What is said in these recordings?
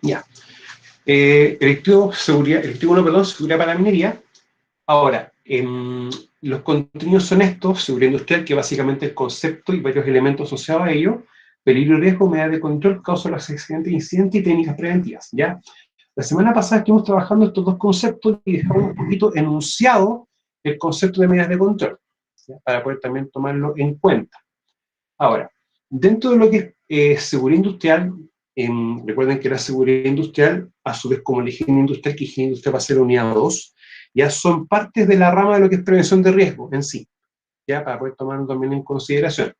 Ya. Electivo 1, perdón, seguridad para la minería. Ahora, los contenidos son estos: seguridad industrial, que básicamente es el concepto y varios elementos asociados a ello; peligro y riesgo, medidas de control, causa de los accidentes, incidentes y técnicas preventivas, ¿ya? La semana pasada estuvimos trabajando estos dos conceptos y dejamos un poquito enunciado el concepto de medidas de control, ¿ya? Para poder también tomarlo en cuenta. Ahora, dentro de lo que es seguridad industrial, recuerden que la seguridad industrial, a su vez como la higiene industrial, que higiene industrial va a ser la unidad 2, ya son partes de la rama de lo que es prevención de riesgo en sí, ya para poder tomarlo también en consideración.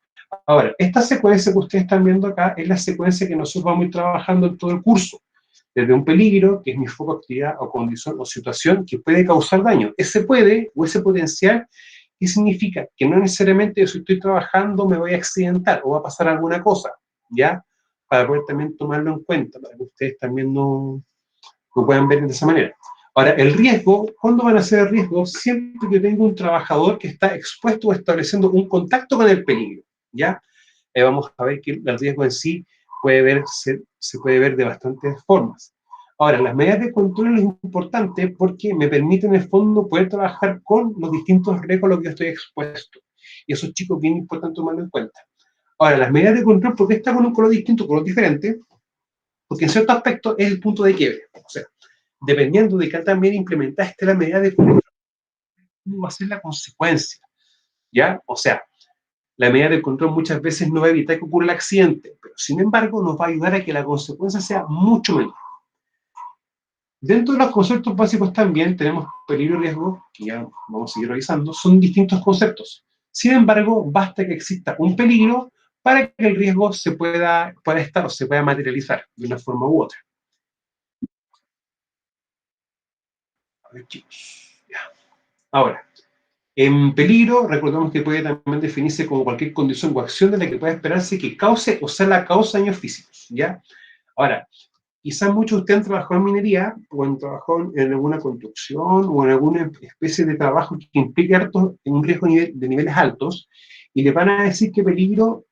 Ahora, esta secuencia que ustedes están viendo acá es la secuencia que nosotros vamos a ir trabajando en todo el curso. Desde un peligro, que es mi foco, actividad o condición o situación que puede causar daño. Ese puede o ese potencial, ¿qué significa? Que no necesariamente si estoy trabajando me voy a accidentar o va a pasar alguna cosa, ¿ya? Para poder también tomarlo en cuenta, para que ustedes también lo puedan ver de esa manera. Ahora, el riesgo, ¿cuándo van a ser el riesgo? Siempre que tengo un trabajador que está expuesto o estableciendo un contacto con el peligro, ¿ya? Vamos a ver que el riesgo en sí se puede ver de bastantes formas. Ahora, las medidas de control es importante porque me permiten en el fondo poder trabajar con los distintos riesgos a los que yo estoy expuesto. Y eso, chicos, bien importante tomarlo en cuenta. Ahora, las medidas de control, ¿por qué está con un color distinto, color diferente? Porque en cierto aspecto es el punto de quiebre. O sea, dependiendo de que también implementaste la medida de control, ¿cómo va a ser la consecuencia? ¿Ya? O sea, la medida de control muchas veces no va a evitar que ocurra el accidente, pero sin embargo nos va a ayudar a que la consecuencia sea mucho menor. Dentro de los conceptos básicos también tenemos peligro y riesgo, que ya vamos a seguir revisando, son distintos conceptos. Sin embargo, basta que exista un peligro para que el riesgo se pueda estar o se pueda materializar de una forma u otra. A ver, chicos. Ya. Ahora, en peligro, recordemos que puede también definirse como cualquier condición o acción de la que pueda esperarse que cause o sea la causa de daños físicos, ¿ya? Ahora, quizás muchos de ustedes han trabajado en minería o han trabajado en alguna construcción o en alguna especie de trabajo que implique un riesgo de niveles altos, y le van a decir que peligro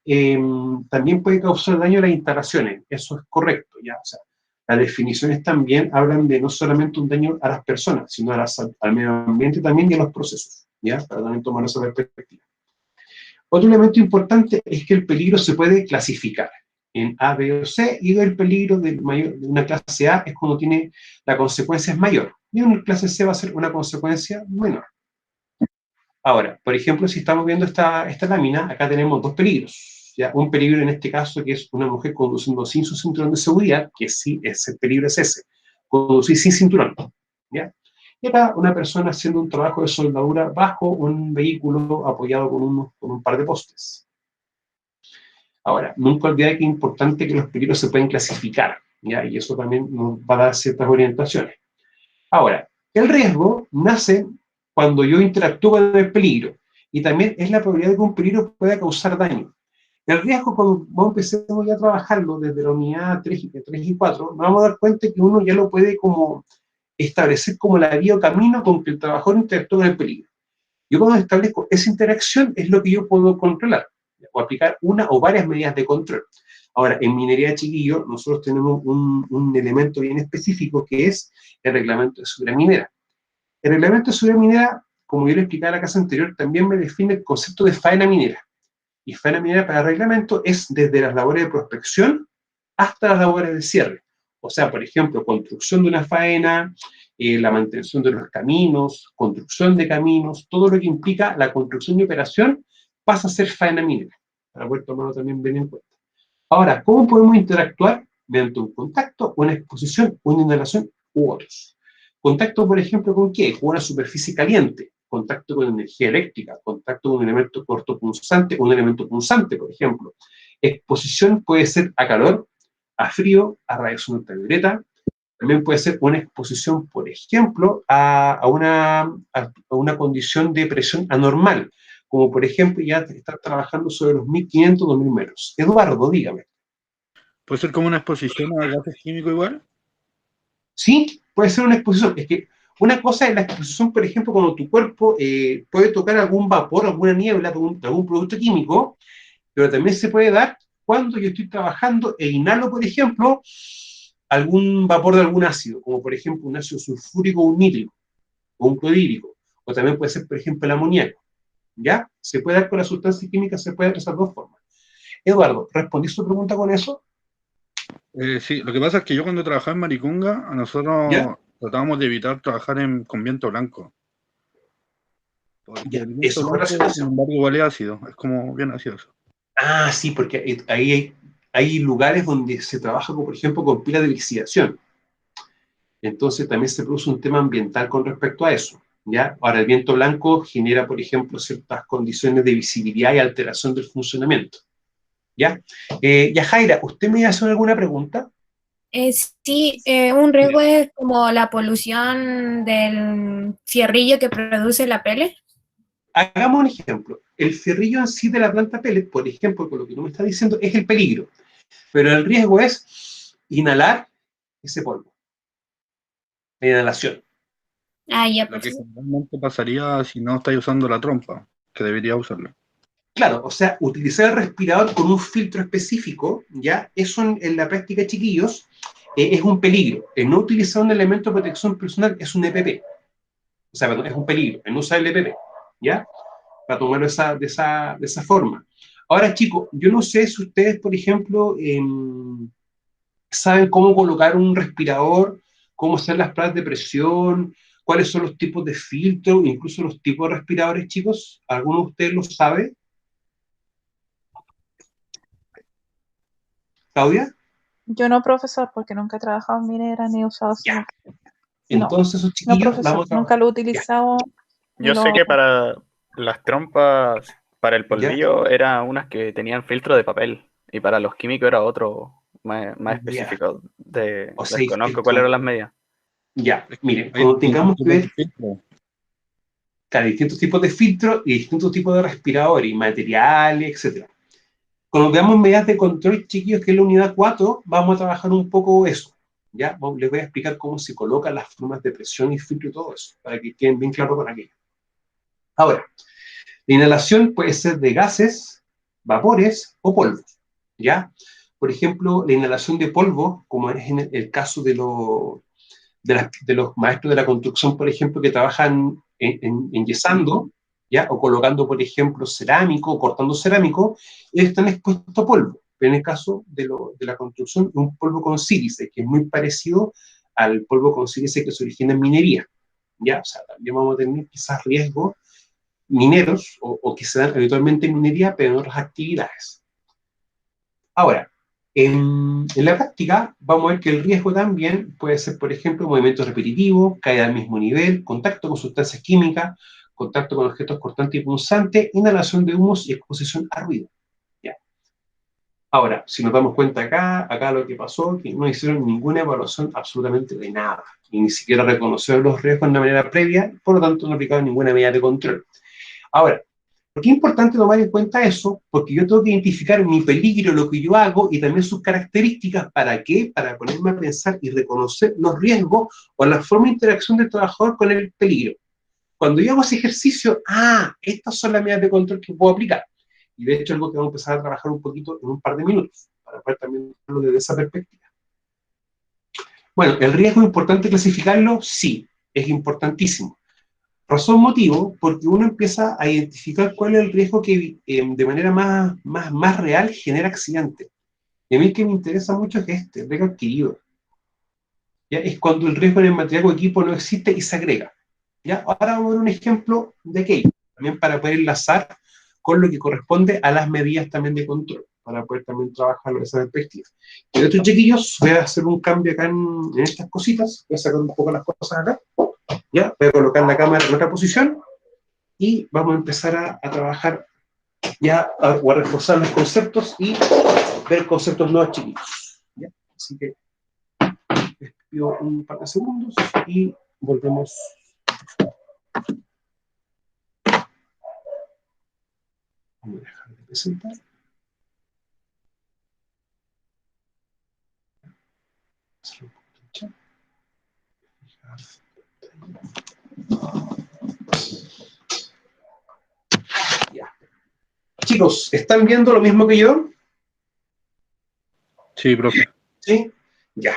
también puede causar daño a las instalaciones. Eso es correcto, ¿ya? O sea, las definiciones también hablan de no solamente un daño a las personas, sino al medio ambiente también y a los procesos, ¿ya? Para también tomar esa perspectiva. Otro elemento importante es que el peligro se puede clasificar en A, B o C, y el peligro de una clase A es cuando la consecuencia es mayor, y una clase C va a ser una consecuencia menor. Ahora, por ejemplo, si estamos viendo esta lámina, acá tenemos dos peligros, ¿ya? Un peligro en este caso que es una mujer conduciendo sin su cinturón de seguridad, que sí, el peligro es ese, conducir sin cinturón, ¿ya? Y acá una persona haciendo un trabajo de soldadura bajo un vehículo apoyado con un par de postes. Ahora, nunca olvidar que es importante que los peligros se pueden clasificar, ¿ya? Y eso también nos va a dar ciertas orientaciones. Ahora, el riesgo nace cuando yo interactúo con el peligro, y también es la probabilidad de que un peligro pueda causar daño. El riesgo, cuando empecemos ya a trabajarlo desde la unidad 3 y 4, nos vamos a dar cuenta que uno ya lo puede como establecer como la vía o camino con que el trabajador interactúa con el peligro. Yo, cuando establezco esa interacción, es lo que yo puedo controlar o aplicar una o varias medidas de control. Ahora, en minería, chiquillo, nosotros tenemos un elemento bien específico que es el reglamento de seguridad minera. El reglamento de seguridad minera, como yo le explicaba en la clase anterior, también me define el concepto de faena minera. Y faena minera para el reglamento es desde las labores de prospección hasta las labores de cierre. O sea, por ejemplo, construcción de una faena, la mantención de los caminos, construcción de caminos, todo lo que implica la construcción y operación pasa a ser faena minera, para poder tomarlo también bien en cuenta. Ahora, ¿cómo podemos interactuar? Mediante un contacto, una exposición, una inhalación u otros. Contacto, por ejemplo, ¿con qué? Con una superficie caliente, contacto con energía eléctrica, contacto con un elemento cortopunzante, un elemento punzante, por ejemplo. Exposición puede ser a calor, a frío, a radiación ultravioleta. También puede ser una exposición, por ejemplo, a una condición de presión anormal, como por ejemplo ya estar trabajando sobre los 1500, 2000 metros. Eduardo, dígame. ¿Puede ser como una exposición a gases químicos igual? Sí, puede ser una exposición. Es que una cosa es la exposición, por ejemplo, cuando tu cuerpo puede tocar algún vapor, alguna niebla de algún producto químico, pero también se puede dar cuando yo estoy trabajando e inhalo, por ejemplo, algún vapor de algún ácido, como por ejemplo un ácido sulfúrico o un nítrico, o un clorhídrico, o también puede ser, por ejemplo, el amoníaco. ¿Ya? Se puede dar con la sustancia química, se puede dar de esas dos formas. Eduardo, ¿respondí su pregunta con eso? Sí, lo que pasa es que yo cuando trabajaba en Maricunga, a ¿Ya? nosotros tratábamos de evitar trabajar con viento blanco. Porque Ya, el viento eso es otra blanco, sin situación. embargo, igual es ácido. Es como bien ácido eso. Ah, sí, porque ahí hay lugares donde se trabaja, por ejemplo, con pilas de lixiviación. Entonces también se produce un tema ambiental con respecto a eso. ¿Ya? Ahora, el viento blanco genera, por ejemplo, ciertas condiciones de visibilidad y alteración del funcionamiento. ¿Ya? Yajaira, ¿usted me iba a hacer alguna pregunta? Sí, un riesgo Ya. es como la polución del fierrillo que produce la pele. Hagamos un ejemplo. El fierrillo en sí de la planta pellet, por ejemplo, con lo que tú me estás diciendo, es el peligro. Pero el riesgo es inhalar ese polvo, la inhalación. Ah, ya, Lo que perfecto. generalmente pasaría si no estáis usando la trompa, que debería usarla. Claro, o sea, utilizar el respirador con un filtro específico, ya, eso en la práctica, chiquillos, es un peligro. El no utilizar un elemento de protección personal es un EPP. O sea, perdón, es un peligro. El no usar el EPP, ¿ya? Para tomarlo de esa forma. Ahora, chicos, yo no sé si ustedes, por ejemplo, saben cómo colocar un respirador, cómo hacer las pruebas de presión, cuáles son los tipos de filtro, incluso los tipos de respiradores, chicos. ¿Alguno de ustedes lo sabe? ¿Claudia? Yo no, profesor, porque nunca he trabajado en minera ni he usado Ya. ese. No, Entonces, esos no, chiquillos, profesor, vamos a nunca trabajar. lo he Ya, utilizado. Yo sé Lo... que para las trompas, para el ya, polvillo, eran unas que tenían filtro de papel. Y para los químicos era otro más ya. específico. O sea, Desconozco cuáles eran las medidas. ya, miren, Hay cuando distintos tengamos que tipos de ver filtro. claro, distintos tipos de filtros y distintos tipos de respiradores y materiales, etcétera. Cuando veamos medidas de control, chiquillos, que es la unidad 4, vamos a trabajar un poco eso. ¿Ya? Les voy a explicar cómo se colocan las formas de presión y filtro y todo eso, para que queden bien claros con aquello. Ahora, la inhalación puede ser de gases, vapores o polvos. ¿Ya? Por ejemplo, la inhalación de polvo, como es en el caso de los maestros de la construcción, por ejemplo, que trabajan enyesando, ¿ya? O colocando, por ejemplo, cerámico, o cortando cerámico, ellos están expuestos a polvo. Pero en el caso de la construcción, un polvo con sílice, que es muy parecido al polvo con sílice que se origina en minería. ¿Ya? O sea, también vamos a tener quizás riesgos mineros o que se dan habitualmente en minería, pero en otras actividades. Ahora, en la práctica vamos a ver que el riesgo también puede ser, por ejemplo, movimientos repetitivos, caída al mismo nivel, contacto con sustancias químicas, contacto con objetos cortantes y punzantes, inhalación de humos y exposición a ruido. ¿Ya? Ahora, si nos damos cuenta acá lo que pasó, que no hicieron ninguna evaluación absolutamente de nada, y ni siquiera reconocieron los riesgos de manera previa, por lo tanto no aplicaron ninguna medida de control. Ahora, ¿por qué es importante tomar en cuenta eso? Porque yo tengo que identificar mi peligro, lo que yo hago y también sus características. ¿Para qué? Para ponerme a pensar y reconocer los riesgos o la forma de interacción del trabajador con el peligro. Cuando yo hago ese ejercicio, estas son las medidas de control que puedo aplicar. Y de hecho, algo que vamos a empezar a trabajar un poquito en un par de minutos, para poder también verlo desde esa perspectiva. Bueno, ¿el riesgo es importante clasificarlo? Sí, es importantísimo. Razón motivo, porque uno empieza a identificar cuál es el riesgo que de manera más real genera accidente. Y a mí el que me interesa mucho es el riesgo adquirido. ¿Ya? Es cuando el riesgo en el material o equipo no existe y se agrega. ¿Ya? Ahora vamos a ver un ejemplo de aquello, también para poder enlazar con lo que corresponde a las medidas también de control, para poder también trabajar en esa perspectiva. Y de otros chiquillos, voy a hacer un cambio acá en estas cositas, voy a sacar un poco las cosas acá, ¿ya? Voy a colocar la cámara en otra posición, y vamos a empezar a trabajar ya o a reforzar los conceptos y ver conceptos nuevos chiquitos. ¿Ya? Así que les pido un par de segundos y volvemos. Voy a dejar de presentar. Ya. Chicos, ¿están viendo lo mismo que yo? Sí, profe. ¿Sí? Ya.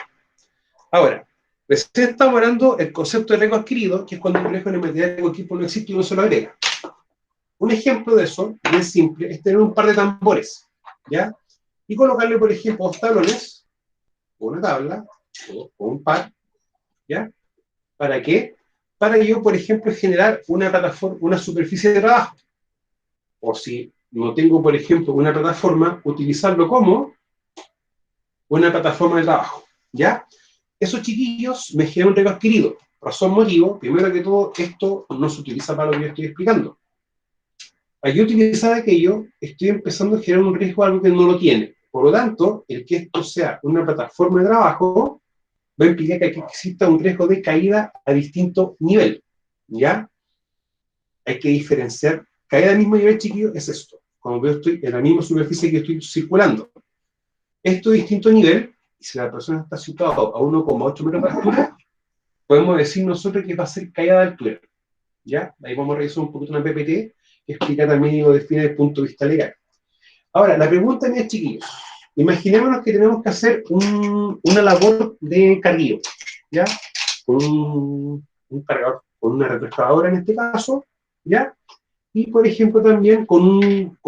Ahora, recién estamos hablando del concepto de riesgo adquirido, que es cuando un riesgo en el material o equipo no existe y uno se lo agrega. Un ejemplo de eso, bien simple, es tener un par de tambores, ¿ya? Y colocarle, por ejemplo, 2 tablones, o una tabla, o un par, ¿ya? ¿Para qué? Para yo, por ejemplo, generar una plataforma, una superficie de trabajo. O si no tengo, por ejemplo, una plataforma, utilizarlo como una plataforma de trabajo, ¿ya? Esos chiquillos me generan un riesgo adquirido. Razón, motivo, primero que todo, esto no se utiliza para lo que yo estoy explicando. Al yo utilizar aquello, estoy empezando a generar un riesgo a algo que no lo tiene. Por lo tanto, el que esto sea una plataforma de trabajo va a implicar que exista un riesgo de caída a distinto nivel, ¿ya? Hay que diferenciar. Caída al mismo nivel, chiquillo, es esto. Cuando yo estoy en la misma superficie que estoy circulando. Esto de distinto nivel, y si la persona está situada a 1,8 metros de altura, podemos decir nosotros que va a ser caída de altura, ¿ya? Ahí vamos a revisar un poquito una PPT que explica también y lo define desde el punto de vista legal. Ahora, la pregunta mía, chiquillos, imaginémonos que tenemos que hacer una labor de carguillo, ¿ya? Con un cargador, con una retroexcavadora en este caso, ¿ya? Y, por ejemplo, también con un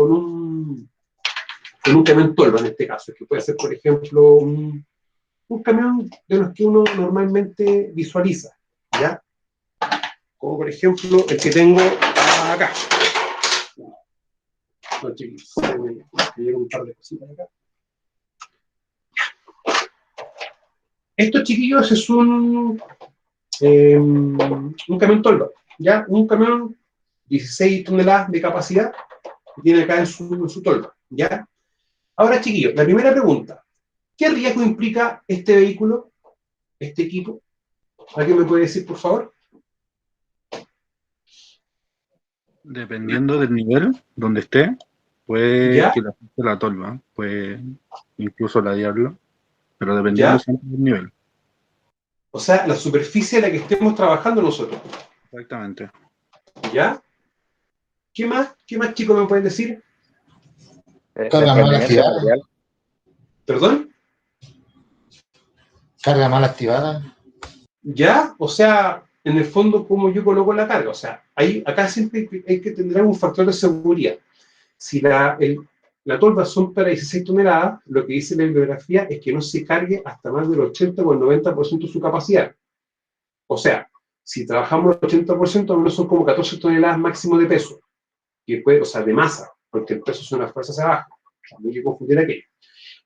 camión tolva en este caso, que puede ser, por ejemplo, un camión de los que uno normalmente visualiza, ¿ya? Como, por ejemplo, el que tengo acá. No, chiquillos, me llevo un par de cositas acá. Estos, chiquillos, es un camión tolva, ¿ya? Un camión 16 toneladas de capacidad que tiene acá en su tolva, ¿ya? Ahora, chiquillos, la primera pregunta. ¿Qué riesgo implica este vehículo, este equipo? ¿Alguien me puede decir, por favor? Dependiendo del nivel donde esté, puede ¿Ya? que le afecte la tolva, puede incluso ladearlo, pero dependiendo ¿Ya? siempre del nivel. O sea, la superficie en la que estemos trabajando nosotros. Exactamente. ¿Ya? ¿Qué más? ¿Qué más, chicos, me pueden decir? Carga mal Desprendimiento de activada. material. ¿Perdón? Carga mal activada. ¿Ya? O sea, en el fondo, ¿cómo yo coloco la carga? O sea, acá siempre hay que tener un factor de seguridad. Si la tolva son para 16 toneladas, lo que dice la bibliografía es que no se cargue hasta más del 80 o el 90% de su capacidad. O sea, si trabajamos el 80%, al menos son como 14 toneladas máximo de peso. Que puede, o sea, de masa, porque el peso es una fuerza hacia abajo. No hay que confundir aquello.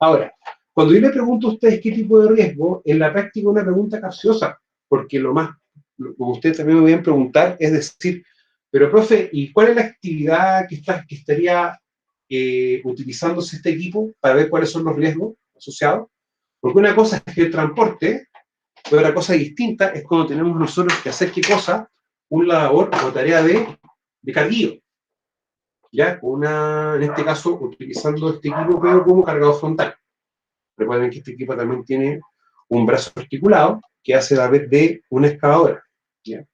Ahora, cuando yo le pregunto a ustedes qué tipo de riesgo, en la práctica es una pregunta capciosa, porque lo que ustedes también me voy a preguntar es decir, pero profe, ¿y cuál es la actividad que estaría utilizándose este equipo para ver cuáles son los riesgos asociados? Porque una cosa es el transporte, pero otra cosa distinta es cuando tenemos nosotros que hacer qué cosa, un labor o tarea de carguillo. ¿Ya? En este caso, utilizando este equipo pero como cargador frontal. Recuerden que este equipo también tiene un brazo articulado que hace la vez de una excavadora, ¿ya?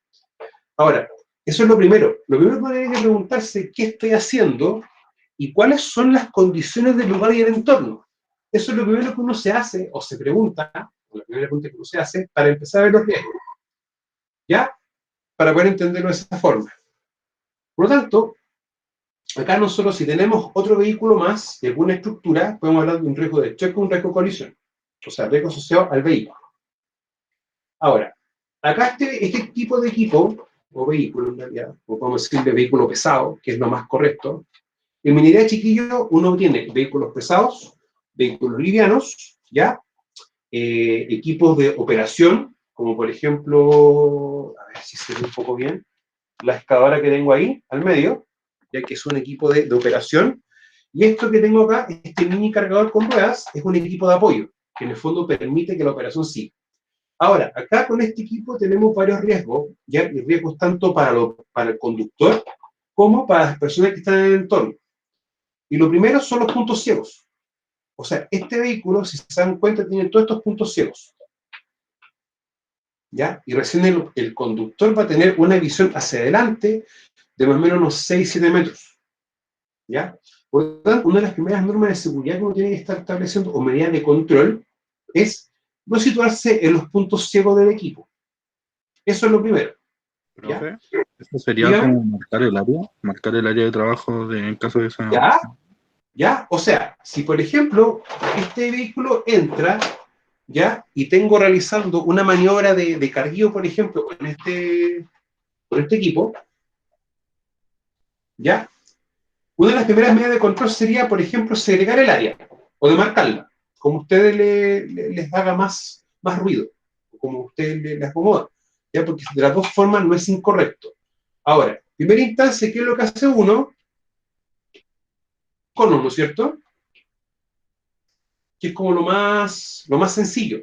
Ahora, eso es lo primero. Lo primero que hay que preguntarse qué estoy haciendo y cuáles son las condiciones del lugar y del entorno. Eso es lo primero que uno se hace o se pregunta, o la primera pregunta que uno se hace para empezar a ver los riesgos, ¿ya? Para poder entenderlo de esa forma. Por lo tanto, acá nosotros, si tenemos otro vehículo más de alguna estructura, podemos hablar de un riesgo de choque o un riesgo de colisión. O sea, riesgo asociado al vehículo. Ahora, acá este tipo de equipo, o vehículo en realidad, o podemos decir de vehículo pesado, que es lo más correcto. En minería, chiquillo, uno tiene vehículos pesados, vehículos livianos, ¿ya? Equipos de operación, como por ejemplo, a ver si se ve un poco bien, la excavadora que tengo ahí, al medio, ya que es un equipo de operación, y esto que tengo acá, este mini cargador con ruedas, es un equipo de apoyo, que en el fondo permite que la operación siga. Ahora, acá con este equipo tenemos varios riesgos, ya, y riesgos tanto para el conductor como para las personas que están en el entorno. Y lo primero son los puntos ciegos. O sea, este vehículo, si se dan cuenta, tiene todos estos puntos ciegos. ¿Ya? Y recién el conductor va a tener una visión hacia adelante de más o menos unos 6-7 metros. ¿Ya? Por lo tanto, una de las primeras normas de seguridad que uno tiene que estar estableciendo, o medidas de control, es no situarse en los puntos ciegos del equipo. Eso es lo primero. Profe, ¿eso sería Dígame. como marcar el área de trabajo en caso de esa... ¿Ya? O sea, si por ejemplo este vehículo entra, ¿ya? Y tengo realizando una maniobra de carguío, por ejemplo, con este equipo, ¿ya? Una de las primeras medidas de control sería, por ejemplo, segregar el área o demarcarla, como a ustedes les haga más ruido, como a ustedes les acomoda, ¿ya? Porque de las dos formas no es incorrecto. Ahora, en primera instancia, ¿qué es lo que hace uno? Cono, ¿no es cierto? Que es como lo más sencillo.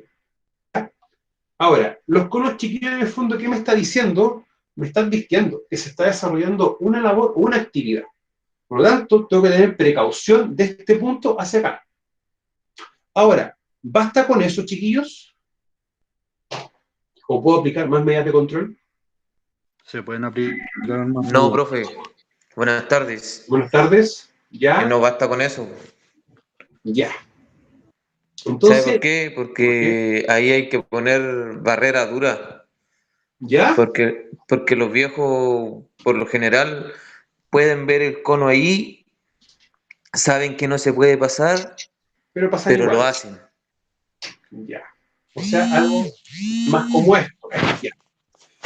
Ahora, los conos chiquillos en el fondo, ¿qué me está diciendo? Me están diciendo que se está desarrollando una labor o una actividad. Por lo tanto, tengo que tener precaución de este punto hacia acá. Ahora, ¿basta con eso, chiquillos? ¿O puedo aplicar más medidas de control? ¿Se pueden aplicar más? No, profe. Buenas tardes. Buenas tardes. ¿Ya? No basta con eso. Ya. ¿Sabe Entonces, por qué? Porque ahí hay que poner barrera dura. ¿ya? Porque los viejos, por lo general, pueden ver el cono ahí, saben que no se puede pasar, Pero pasa pero igual. lo hacen. Ya. O sea, algo más como esto. Ya.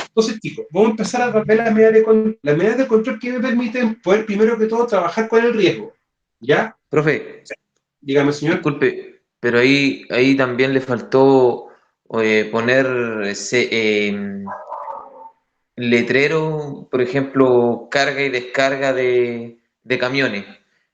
Entonces, chicos, vamos a empezar a ver las medidas de control. Las medidas de control que me permiten poder, primero que todo, trabajar con el riesgo. ¿Ya? Profe, Dígame, señor. disculpe, pero ahí también le faltó poner ese letrero, por ejemplo, carga y descarga de camiones.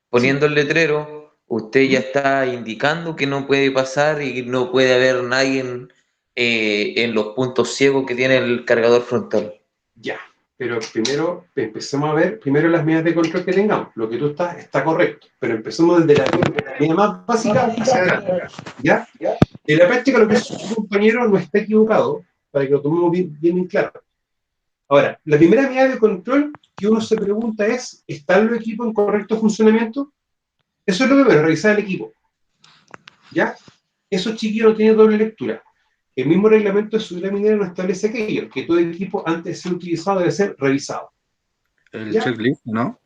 Poniendo el letrero, usted ya está indicando que no puede pasar y no puede haber nadie en los puntos ciegos que tiene el cargador frontal. Ya. Pero primero empecemos a ver primero las medidas de control que tengamos. Lo que tú estás está correcto. Pero empecemos desde la medida más básica hacia adelante. ¿Ya? En la práctica, lo que es su compañero no está equivocado, para que lo tomemos bien claro. Ahora, la primera medida de control que uno se pregunta es, ¿están los equipos en correcto funcionamiento? Eso es lo primero, revisar el equipo. ¿Ya? Eso, chiquillo, no tiene doble lectura. El mismo reglamento de seguridad minera nos establece aquello, que todo equipo antes de ser utilizado debe ser revisado. El ¿Ya? checklist, ¿no?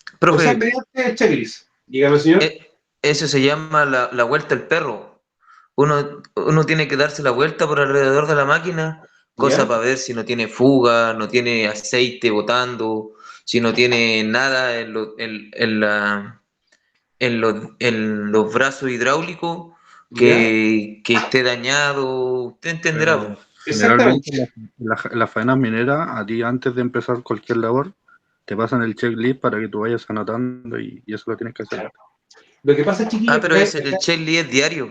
O sea, Profe, mediante el checklist. Dígame, señor. eso se llama la vuelta al perro. Uno tiene que darse la vuelta por alrededor de la máquina, cosa ¿Ya? para ver si no tiene fuga, no tiene aceite botando, si no tiene nada en los brazos hidráulicos ¿Ya? que esté dañado. Usted entenderá. Pero Exactamente. generalmente las faenas mineras, a ti antes de empezar cualquier labor, te pasan el checklist para que tú vayas anotando y eso lo tienes que hacer. Claro. Lo que pasa, chiquillo, Pero el checklist es diario.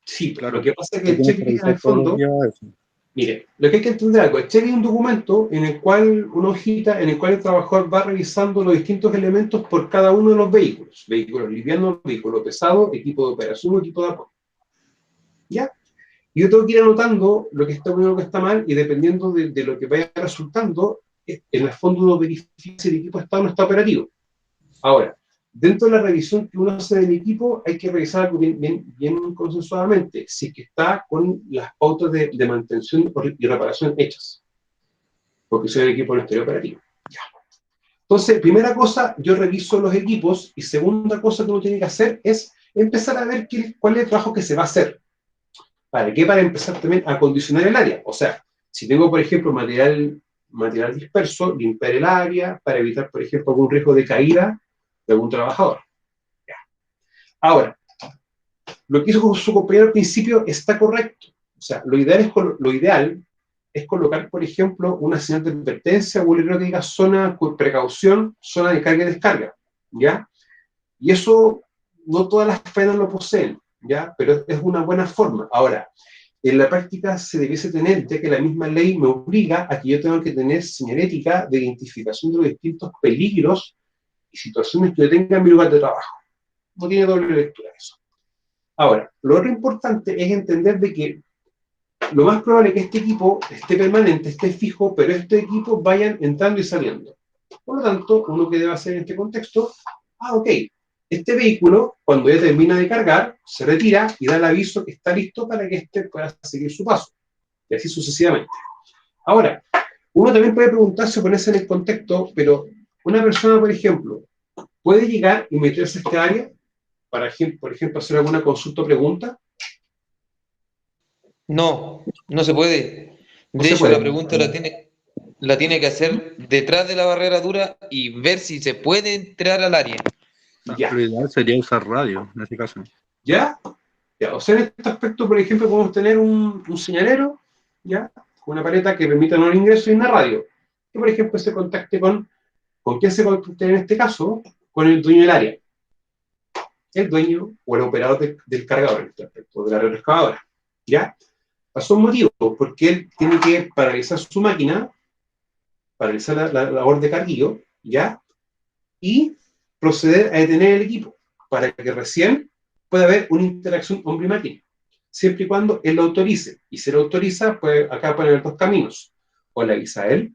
sí, Claro. lo que pasa es que Tú el tienes que checklist en el revisar todos los fondo, días eso. mire, lo que hay que entender algo, el checklist es un documento en el cual, una hojita en el cual el trabajador va revisando los distintos elementos por cada uno de los vehículos. Vehículos livianos, vehículos pesados, equipo de operación, equipo de apoyo. ¿Ya? Y yo tengo que ir anotando lo que está bueno y lo que está mal, y dependiendo de lo que vaya resultando, en el fondo uno verifica si el equipo está o no está operativo. Ahora, dentro de la revisión que uno hace del equipo, hay que revisar algo bien consensuadamente, si es que está con las pautas de mantención y reparación hechas, porque si el equipo no estaría operativo. Ya. Entonces, primera cosa, yo reviso los equipos, y segunda cosa que uno tiene que hacer es empezar a ver cuál es el trabajo que se va a hacer. ¿Para qué? Para empezar también a acondicionar el área. O sea, si tengo, por ejemplo, material disperso, limpiar el área para evitar, por ejemplo, algún riesgo de caída de algún trabajador. Ya. Ahora, lo que hizo su compañero al principio está correcto. O sea, lo ideal es colocar, por ejemplo, una señal de advertencia o un letrero que diga zona de precaución, zona de carga y descarga. ¿Ya? Y eso no todas las faenas lo poseen, ¿ya? Pero es una buena forma. Ahora, en la práctica se debiese tener, ya que la misma ley me obliga a que yo tenga que tener señalética de identificación de los distintos peligros y situaciones que yo tenga en mi lugar de trabajo. No tiene doble lectura eso. Ahora, lo otro importante es entender de que lo más probable es que este equipo esté permanente, esté fijo, pero estos equipos vayan entrando y saliendo. Por lo tanto, uno que debe hacer en este contexto, ok, Este vehículo, cuando ya termina de cargar, se retira y da el aviso que está listo para que éste pueda seguir su paso. Y así sucesivamente. Ahora, uno también puede preguntarse, ponerse en el contexto, pero una persona, por ejemplo, puede llegar y meterse a esta área para, por ejemplo, hacer alguna consulta o pregunta. No, no se puede. No De se hecho, puede. la pregunta la tiene que hacer detrás de la barrera dura y ver si se puede entrar al área. Ya. Lo ideal sería usar radio, en ese caso. ¿Ya? Ya. O sea, en este aspecto, por ejemplo, podemos tener un señalero, ¿ya? Una paleta que permita un ingreso y una radio. Que, por ejemplo, se contacte ¿con quién se contacte en este caso? Con el dueño del área. El dueño o el operador del cargador, en este aspecto, de la retroexcavadora. ¿Ya? Pasó un motivo, porque él tiene que paralizar su máquina, paralizar la labor de carguillo, ¿ya? Y proceder a detener el equipo, para que recién pueda haber una interacción hombre-máquina, siempre y cuando él lo autorice. Y si lo autoriza, pues acá pueden haber dos caminos. O le avisa a él,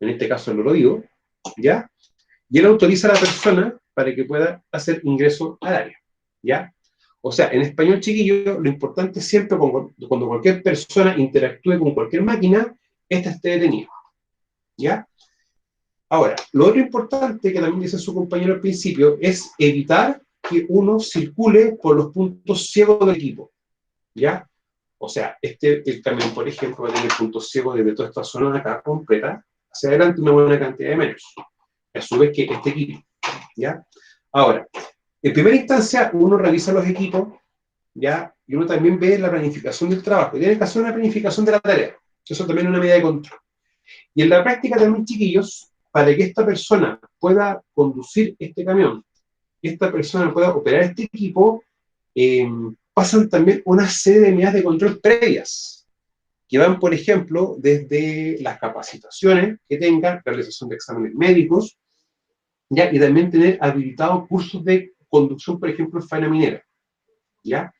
en este caso no lo digo, ¿ya? Y él autoriza a la persona para que pueda hacer ingreso al área, ¿ya? O sea, en español, chiquillo, lo importante es siempre cuando cualquier persona interactúe con cualquier máquina, ésta esté detenida, ¿ya? Ahora, lo otro importante que también dice su compañero al principio es evitar que uno circule por los puntos ciegos del equipo, ¿ya? O sea, el camión, por ejemplo, va a tener puntos ciegos desde toda esta zona de acá completa hacia adelante una buena cantidad de metros. A su vez que este equipo, ¿ya? Ahora, en primera instancia, uno revisa los equipos, ¿ya? Y uno también ve la planificación del trabajo. Y tiene que hacer una planificación de la tarea. Eso también es una medida de control. Y en la práctica también, chiquillos, para que esta persona pueda conducir este camión, y esta persona pueda operar este equipo, pasan también una serie de medidas de control previas, que van, por ejemplo, desde las capacitaciones que tengan, realización de exámenes médicos, ¿ya? Y también tener habilitados cursos de conducción, por ejemplo, en faena minera, ¿ya?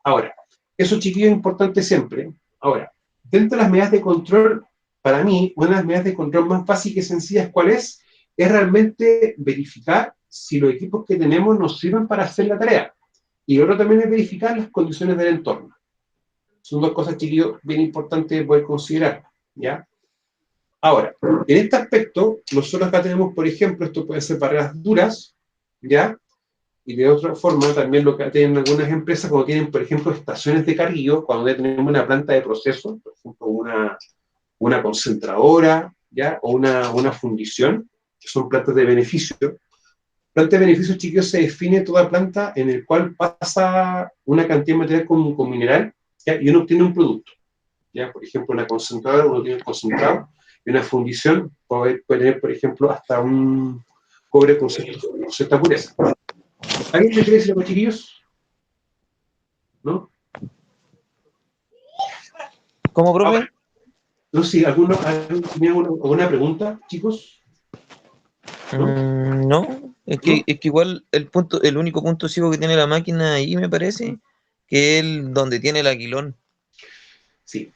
Ahora, eso, chiquillos, es importante siempre. Ahora, dentro de las medidas de control, para mí, una de las medidas de control más básicas y sencillas, ¿cuál es? Es realmente verificar si los equipos que tenemos nos sirven para hacer la tarea. Y lo otro también es verificar las condiciones del entorno. Son dos cosas, chiquillos, bien importantes de poder considerar, ¿ya? Ahora, en este aspecto, nosotros acá tenemos, por ejemplo, esto puede ser barreras duras, ¿ya? Y de otra forma, también lo que tienen algunas empresas, cuando tienen, por ejemplo, estaciones de carguillo, cuando ya tenemos una planta de proceso, por ejemplo, una concentradora, ¿ya? O una fundición, que son plantas de beneficio. Planta de beneficio, chiquillos, se define toda planta en el cual pasa una cantidad de material con mineral, ¿ya? Y uno obtiene un producto, ¿ya? Por ejemplo, una concentradora, uno tiene un concentrado, y una fundición puede tener, por ejemplo, hasta un cobre con cierta pureza. ¿Alguien me quiere decir algo, chiquillos? ¿No? ¿Cómo, profe? Ahora, no sé, ¿alguien tenía alguna pregunta, chicos? No, es que igual el único punto ciego que tiene la máquina ahí, me parece, que es donde tiene el aguilón. Sí,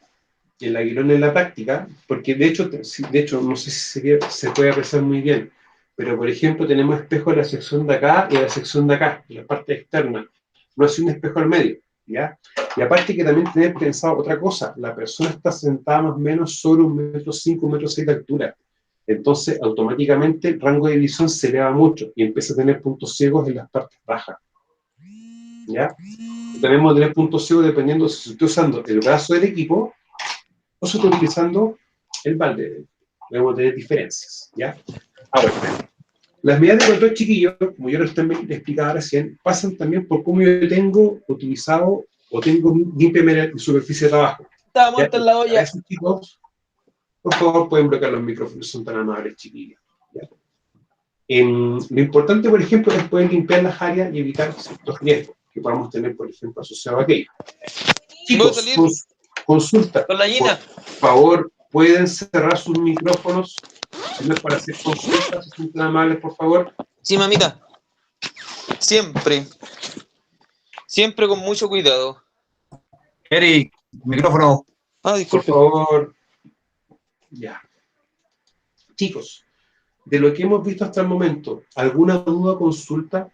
el aguilón en la práctica, porque de hecho no sé si se puede apreciar muy bien, pero por ejemplo tenemos espejos en la sección de acá y en la sección de acá, en la parte externa. No es un espejo al medio, ¿ya? Y aparte que también tener pensado otra cosa, la persona está sentada más o menos sobre 1,5 m, 1,6 m de altura. Entonces, automáticamente el rango de visión se eleva mucho y empieza a tener puntos ciegos en las partes bajas, ¿ya? Y también vamos a tener puntos ciegos dependiendo si estoy usando el brazo del equipo o si estoy utilizando el balde. Debemos tener diferencias, ¿ya? Ahora, las medidas de control, chiquillos, como yo les explicaba recién, pasan también por cómo yo tengo utilizado o tengo limpia mi superficie de trabajo. Está muerta en la A olla. esos chicos, por favor, pueden bloquear los micrófonos, son tan amables, chiquillos. ¿Ya? Lo importante, por ejemplo, es poder limpiar las áreas y evitar ciertos riesgos que podamos tener, por ejemplo, asociados a aquello. Chicos, consulta. Con la gallina. Por favor, pueden cerrar sus micrófonos, si no es para hacer consultas, si son tan amables, por favor. Sí, mamita. Siempre. Siempre con mucho cuidado. Eric, micrófono. Ah, Por disculpe. favor. Ya. Chicos, de lo que hemos visto hasta el momento, ¿alguna duda o consulta?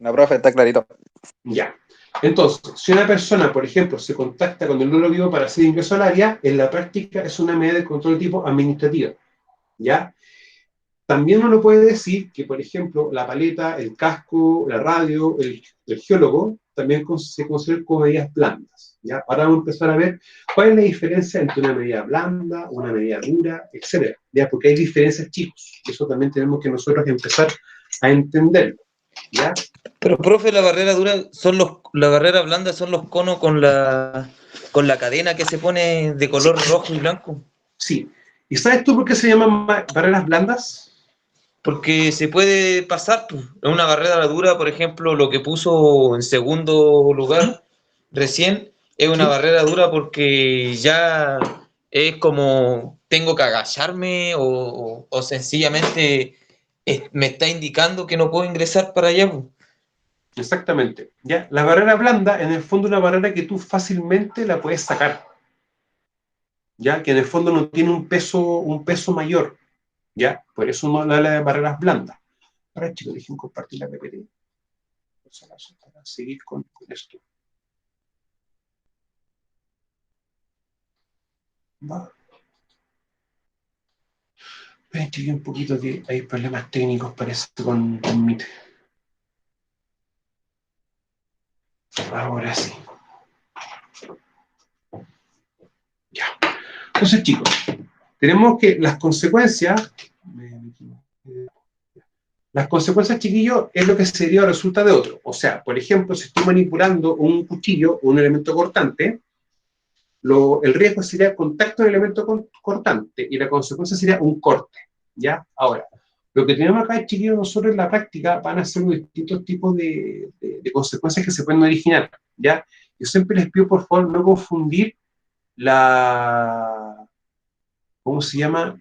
No, profe, está clarito. Ya. Entonces, si una persona, por ejemplo, se contacta con el núcleo vivo para hacer ingreso al área, en la práctica es una medida de control de tipo administrativa. ¿Ya? También uno puede decir que, por ejemplo, la paleta, el casco, la radio, el geólogo, también se consideran como medidas blandas. ¿Ya? Ahora vamos a empezar a ver cuál es la diferencia entre una medida blanda, una medida dura, etc. ¿Ya? Porque hay diferencias, chicos. Eso también tenemos que nosotros empezar a entenderlo. ¿Ya? Pero, profe, la barrera dura la barrera blanda son los conos con la cadena que se pone de color rojo y blanco. Sí. ¿Y sabes tú por qué se llaman barreras blandas? Porque se puede pasar, pues. Una barrera dura, por ejemplo, lo que puso en segundo lugar recién, es una barrera dura porque ya es como tengo que agacharme o sencillamente me está indicando que no puedo ingresar para allá, pues. Exactamente. ¿Ya? La barrera blanda, en el fondo, es una barrera que tú fácilmente la puedes sacar. ¿Ya? Que en el fondo no tiene un peso mayor. ¿Ya? Por eso uno habla de barreras blandas. Ahora, chicos, dejen compartir la PPT. Para seguir con esto. Va. Chequeé un poquito que hay problemas técnicos, parece, con Meet. Ahora sí. Ya. Entonces, chicos, tenemos que las consecuencias, chiquillos, es lo que sería o resulta de otro. O sea, por ejemplo, si estoy manipulando un cuchillo o un elemento cortante, el riesgo sería contacto en el elemento cortante y la consecuencia sería un corte. ¿Ya? Ahora, lo que tenemos acá, chiquillos, nosotros en la práctica van a ser distintos tipos de consecuencias que se pueden originar. ¿Ya? Yo siempre les pido, por favor, no confundir ¿cómo se llama?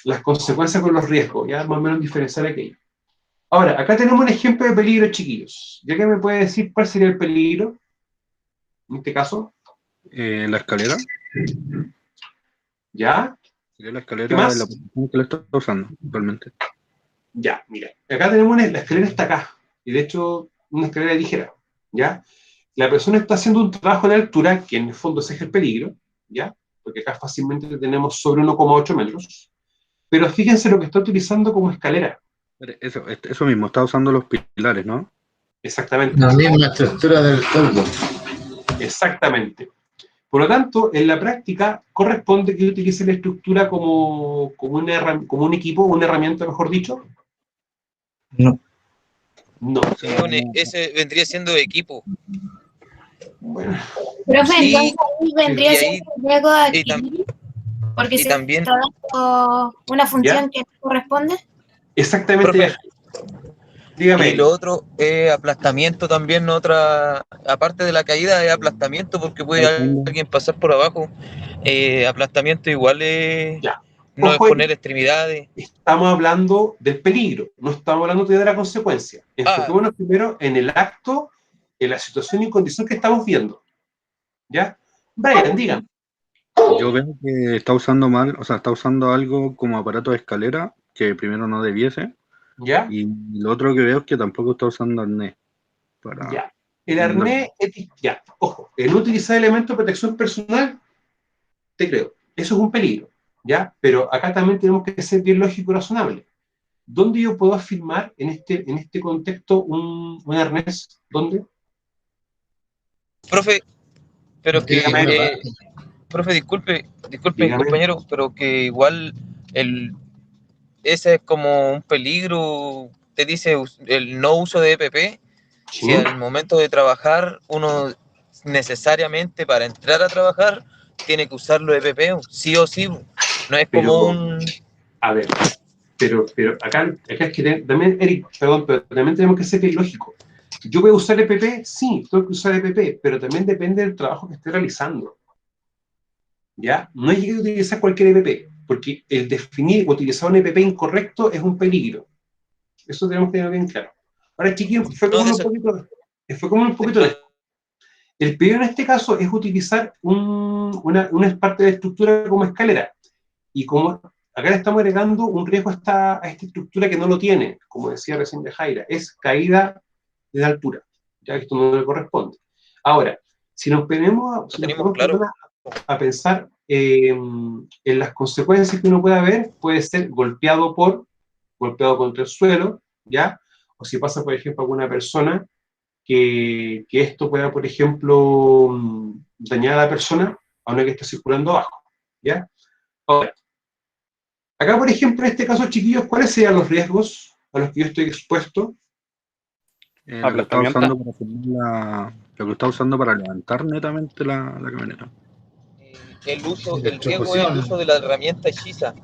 Las consecuencias con los riesgos, ya más o menos diferenciar aquello. Ahora, acá tenemos un ejemplo de peligro, chiquillos. ¿Ya que me puede decir cuál sería el peligro? En este caso. La escalera. ¿Ya? Sería la escalera ¿Qué más? de la posición que le está usando actualmente. Ya, mira. Acá tenemos la escalera está acá. Y de hecho, una escalera ligera. ¿Ya? La persona está haciendo un trabajo de altura, que en el fondo ese es el peligro. ¿Ya? Porque acá fácilmente tenemos sobre 1,8 metros. Pero fíjense lo que está utilizando como escalera. Eso mismo, está usando los pilares, ¿no? Exactamente. La misma estructura del toldo. Exactamente. Por lo tanto, en la práctica corresponde que utilice la estructura como un equipo, una herramienta, mejor dicho. No. No. Sí, ese vendría siendo equipo. Bueno. Profe, Sí, entonces ahí vendría y ahí- siendo un riesgo de adquirir, porque y se también- está dando una función ¿Ya? que no corresponde. Exactamente. Profe, Dígame. y lo otro es aplastamiento también, aparte de la caída es aplastamiento porque puede alguien pasar por abajo. Aplastamiento igual Ya. no Ojo, exponer extremidades. estamos hablando del peligro, no estamos hablando de la consecuencia. Enfoquémonos primero en el acto, en la situación y condición que estamos viendo. ¿Ya? Brian, digan. Yo veo que está usando mal, o sea, está usando algo como aparato de escalera, que primero no debiese. ¿Ya? Y lo otro que veo es que tampoco está usando arnés. Ya. El arnés, ya, ojo, el no utilizar elementos de protección personal, te creo, eso es un peligro, ¿ya? Pero acá también tenemos que ser bien lógico y razonable. ¿Dónde yo puedo afirmar en este contexto un arnés? ¿Dónde? Profe, pero que, Dígame. profe, disculpe, Dígame. compañero, pero que igual ese es como un peligro. Te dice el no uso de EPP. Sí. Si al momento de trabajar uno necesariamente para entrar a trabajar tiene que usar los EPP, sí o sí. No es como un... A ver, pero acá es que también, Eric, perdón, pero también tenemos que ser bien lógicos. ¿Yo voy a usar EPP? Sí, tengo que usar EPP, pero también depende del trabajo que esté realizando. ¿Ya? No hay que utilizar cualquier EPP, porque el definir o utilizar un EPP incorrecto es un peligro. Eso tenemos que tener bien claro. Ahora, chiquillos, enfocémonos un poquito en esto. El peligro en este caso es utilizar una parte de la estructura como escalera. Y como acá le estamos agregando un riesgo a esta estructura que no lo tiene, como decía recién de Jaira, es caída de altura, ya que esto no le corresponde. Ahora, si nos ponemos a pensar en las consecuencias que uno puede haber, puede ser golpeado contra el suelo, ¿ya? O si pasa, por ejemplo, a alguna persona que esto pueda, por ejemplo, dañar a la persona a una que está circulando abajo, ¿ya? Ahora, acá, por ejemplo, en este caso, chiquillos, ¿cuáles serían los riesgos a los que yo estoy expuesto? Lo que está usando para lo que está usando para levantar netamente la camioneta. El riesgo es el uso de la herramienta hechiza.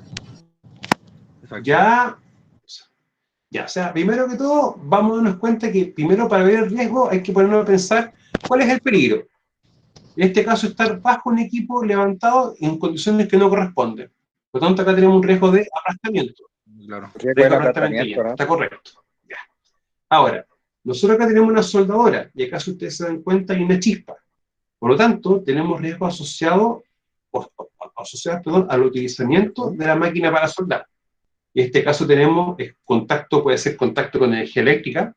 Ya, o sea, primero que todo, vamos a darnos cuenta que primero para ver el riesgo hay que ponernos a pensar cuál es el peligro. En este caso, estar bajo un equipo levantado en condiciones que no corresponden. Por lo tanto, acá tenemos un riesgo de aplastamiento. Claro. Riesgo de aplastamiento, ¿no? Está correcto. Ya. Ahora, nosotros acá tenemos una soldadora, y acá si ustedes se dan cuenta hay una chispa. Por lo tanto, tenemos riesgo asociado al utilizamiento de la máquina para soldar. En este caso tenemos contacto, puede ser contacto con energía eléctrica,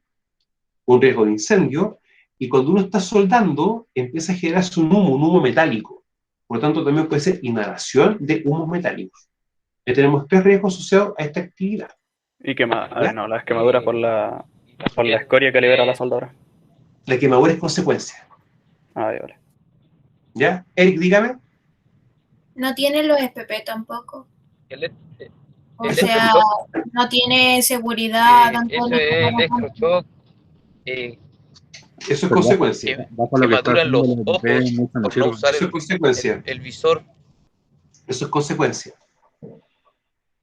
un riesgo de incendio, y cuando uno está soldando, empieza a generarse un humo metálico. Por lo tanto, también puede ser inhalación de humos metálicos. Ya tenemos 3 riesgos asociados a esta actividad. Y las quemaduras por la escoria que libera la soldadora. La quemadura es consecuencia. Vale. ¿Ya? Eric, dígame. No tiene los SPP tampoco. O El sea, electroshock, no tiene seguridad. eso es electroshock. Eso es consecuencia. Quemadura en los ojos por no usar eso es consecuencia. el visor. Eso es consecuencia.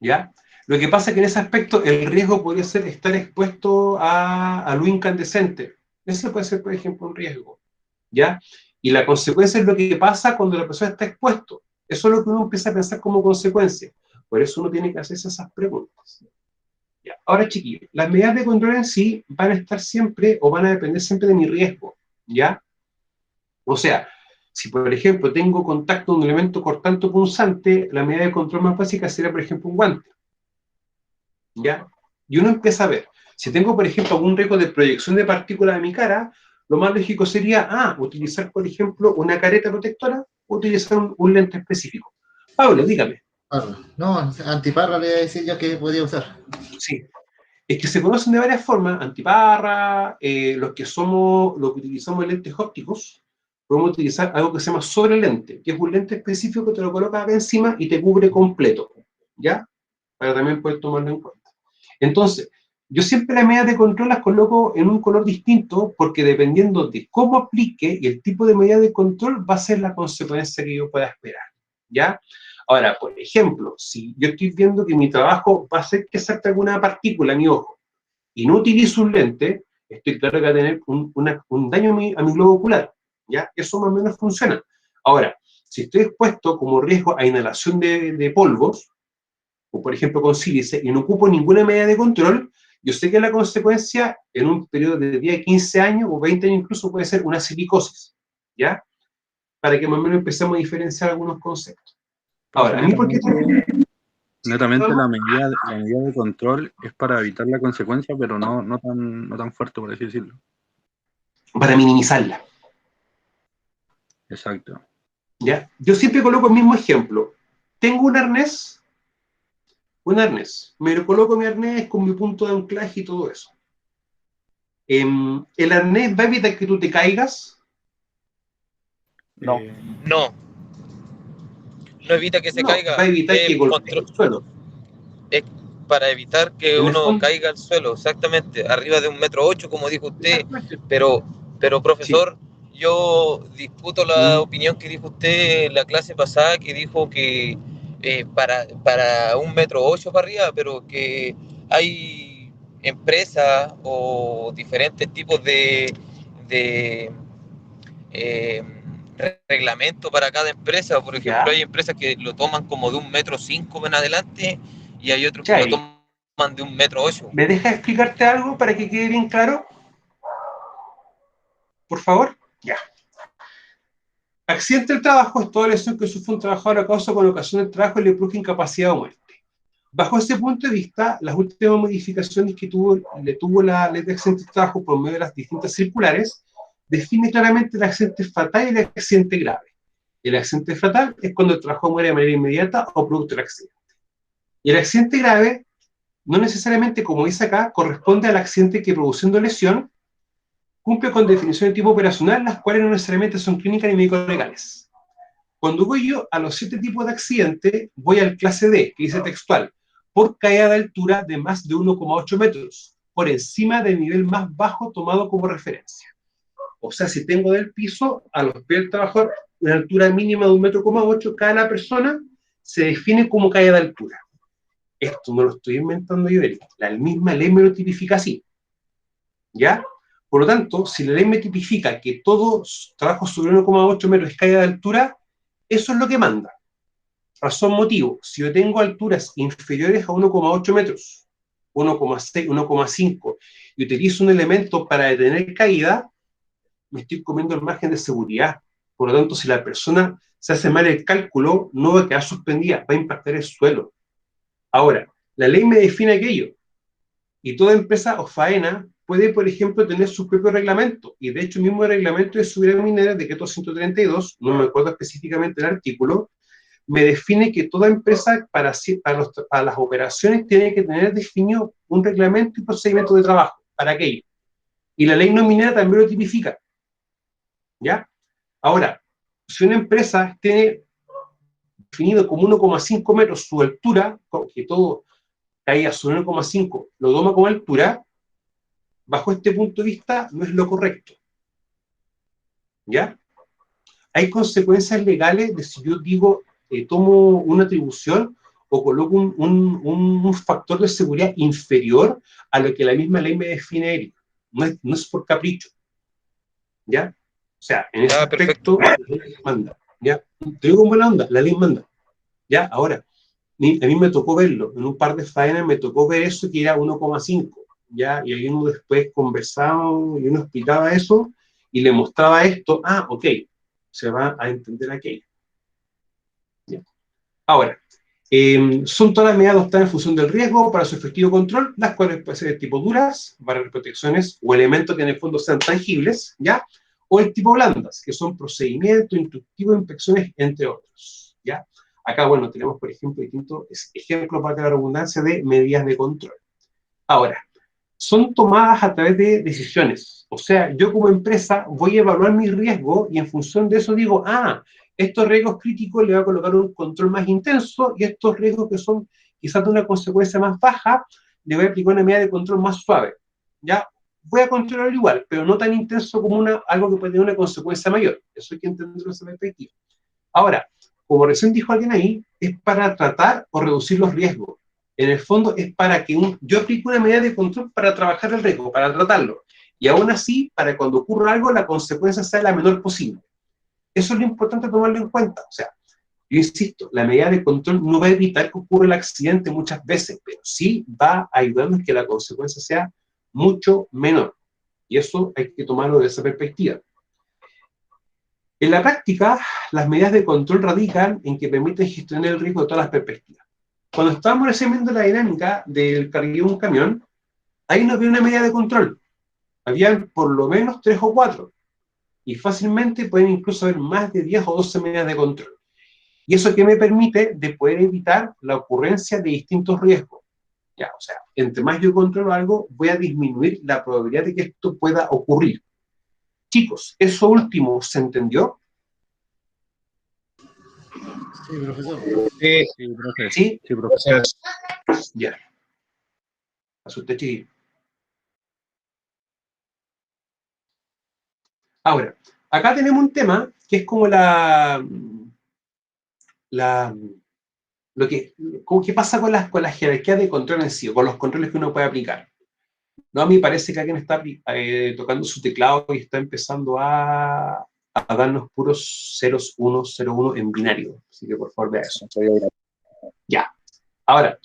¿Ya? Lo que pasa es que en ese aspecto el riesgo podría ser estar expuesto a luz incandescente. Ese puede ser, por ejemplo, un riesgo. ¿Ya? Y la consecuencia es lo que pasa cuando la persona está expuesto. Eso es lo que uno empieza a pensar como consecuencia. Por eso uno tiene que hacerse esas preguntas. ¿Ya? Ahora, chiquillos, las medidas de control en sí van a estar siempre o van a depender siempre de mi riesgo. ¿Ya? O sea, si por ejemplo tengo contacto con un elemento cortante o punzante, la medida de control más básica sería, por ejemplo, un guante. ¿Ya? Y uno empieza a ver, si tengo, por ejemplo, algún riesgo de proyección de partículas de mi cara, lo más lógico sería, utilizar, por ejemplo, una careta protectora o utilizar un lente específico. Pablo, dígame. No, antiparra le voy a decir yo que podía usar. Sí. Es que se conocen de varias formas, antiparra, los que utilizamos lentes ópticos, podemos utilizar algo que se llama sobrelente, que es un lente específico que te lo colocas acá encima y te cubre completo, ¿ya? Para también poder tomarlo en cuenta. Entonces, yo siempre las medidas de control las coloco en un color distinto porque dependiendo de cómo aplique y el tipo de medida de control va a ser la consecuencia que yo pueda esperar, ¿ya? Ahora, por ejemplo, si yo estoy viendo que mi trabajo va a ser que salte alguna partícula a mi ojo y no utilizo un lente, estoy claro que va a tener un daño a mi globo ocular, ¿ya? Eso más o menos funciona. Ahora, si estoy expuesto como riesgo a inhalación de polvos, o por ejemplo con sílice, y no ocupo ninguna medida de control, yo sé que la consecuencia en un periodo de 10, 15 años o 20 años incluso puede ser una silicosis, ¿ya? Para que más o menos empecemos a diferenciar algunos conceptos. Ahora, a mí, ¿por qué? Netamente la medida de control es para evitar la consecuencia, pero no tan fuerte, por así decirlo. Para minimizarla. Exacto. ¿Ya? Yo siempre coloco el mismo ejemplo. Tengo un arnés, me lo coloco mi arnés con mi punto de anclaje y todo eso. ¿El arnés va a evitar que tú te caigas? No. No evita que se caiga. Va a evitar que golpee el suelo. Es para evitar que uno caiga al suelo, exactamente, arriba de 1,8 m, como dijo usted. Pero profesor, sí. Yo disputo la opinión que dijo usted en la clase pasada, que dijo que para 1,8 m para arriba, pero que hay empresas o diferentes tipos de reglamento para cada empresa. Por ejemplo, hay empresas que lo toman como de 1,5 m en adelante y hay otros que lo toman de 1,8 m. ¿Me dejas explicarte algo para que quede bien claro? Por favor. Ya. Accidente del trabajo es toda lesión que sufre un trabajador a causa con ocasión del trabajo y le produce incapacidad o muerte. Bajo ese punto de vista, las últimas modificaciones que le tuvo la ley de accidentes de trabajo por medio de las distintas circulares, define claramente el accidente fatal y el accidente grave. El accidente fatal es cuando el trabajador muere de manera inmediata o producto del accidente. Y el accidente grave, no necesariamente, como dice acá, corresponde al accidente que, produciendo lesión, cumple con definiciones de tipo operacional, las cuales no necesariamente son clínicas ni médico-legales. Cuando voy yo a los 7 tipos de accidente, voy al clase D, que dice textual, por caída de altura de más de 1,8 metros, por encima del nivel más bajo tomado como referencia. O sea, si tengo del piso a los pies del trabajador, una altura mínima de 1,8 m, cada persona se define como caída de altura. Esto no lo estoy inventando yo, la misma ley me lo tipifica así. ¿Ya? Por lo tanto, si la ley me tipifica que todo trabajo sobre 1,8 metros es caída de altura, eso es lo que manda. Razón, motivo. Si yo tengo alturas inferiores a 1,8 metros, 1,6, 1,5, y utilizo un elemento para detener caída, me estoy comiendo el margen de seguridad. Por lo tanto, si la persona se hace mal el cálculo, no va a quedar suspendida, va a impactar el suelo. Ahora, la ley me define aquello. Y toda empresa o faena puede, por ejemplo, tener su propio reglamento. Y de hecho, el mismo reglamento de seguridad minera, decreto 132, no me acuerdo específicamente el artículo, me define que toda empresa para las operaciones tiene que tener definido un reglamento y procedimiento de trabajo para aquello. Y la ley no minera también lo tipifica. ¿Ya? Ahora, si una empresa tiene definido como 1,5 metros su altura, que todo caía sobre 1,5, lo toma como altura, bajo este punto de vista no es lo correcto. ¿Ya? Hay consecuencias legales de si yo digo, tomo una atribución o coloco un factor de seguridad inferior a lo que la misma ley me define. No es por capricho. ¿Ya? O sea, en ese aspecto, la ley manda. ¿Ya? Te digo con buena onda, la ley manda. ¿Ya? Ahora, a mí me tocó verlo. En un par de faenas me tocó ver eso que era 1,5. ¿Ya? Y ahí uno después conversaba y uno explicaba eso y le mostraba esto. Ah, ok. Se va a entender aquello. ¿Ya? Ahora, son todas las medidas adoptadas en función del riesgo para su efectivo control, las cuales pueden ser de tipo duras, barreras protecciones o elementos que en el fondo sean tangibles, ¿ya? O el tipo blandas, que son procedimientos, instructivos, inspecciones, entre otros, ¿ya? Acá, bueno, tenemos, por ejemplo, distintos ejemplos, para la redundancia, de medidas de control. Ahora, son tomadas a través de decisiones. O sea, yo como empresa voy a evaluar mi riesgo y en función de eso digo, estos riesgos críticos le voy a colocar un control más intenso y estos riesgos que son quizás de una consecuencia más baja, le voy a aplicar una medida de control más suave. ¿Ya? Voy a controlar igual, pero no tan intenso como algo que puede tener una consecuencia mayor. Eso hay que entenderlo en esa perspectiva. Ahora, como recién dijo alguien ahí, es para tratar o reducir los riesgos. En el fondo es para que yo aplique una medida de control para trabajar el riesgo, para tratarlo. Y aún así, para cuando ocurra algo, la consecuencia sea la menor posible. Eso es lo importante tomarlo en cuenta. O sea, yo insisto, la medida de control no va a evitar que ocurra el accidente muchas veces, pero sí va a ayudarnos a que la consecuencia sea mucho menor. Y eso hay que tomarlo de esa perspectiva. En la práctica, las medidas de control radican en que permiten gestionar el riesgo de todas las perspectivas. Cuando estábamos recién viendo la dinámica del carguillo de un camión, ahí no había una medida de control. Habían por lo menos 3 o 4. Y fácilmente pueden incluso haber más de 10 o 12 medidas de control. Y eso que me permite de poder evitar la ocurrencia de distintos riesgos. Ya, o sea, entre más yo controlo algo, voy a disminuir la probabilidad de que esto pueda ocurrir. Chicos, ¿eso último se entendió? Sí, profesor. Sí, profe. ¿Sí? Sí, profesor. Ya. Asusté, chiquillo. Ahora, acá tenemos un tema que es como ¿qué pasa con las jerarquías de control en sí, o con los controles que uno puede aplicar? No, a mí parece que alguien está tocando su teclado y está empezando a darnos puros ceros, unos, 0, 1 en binario. Así que por favor vea eso. Ya. Ahora,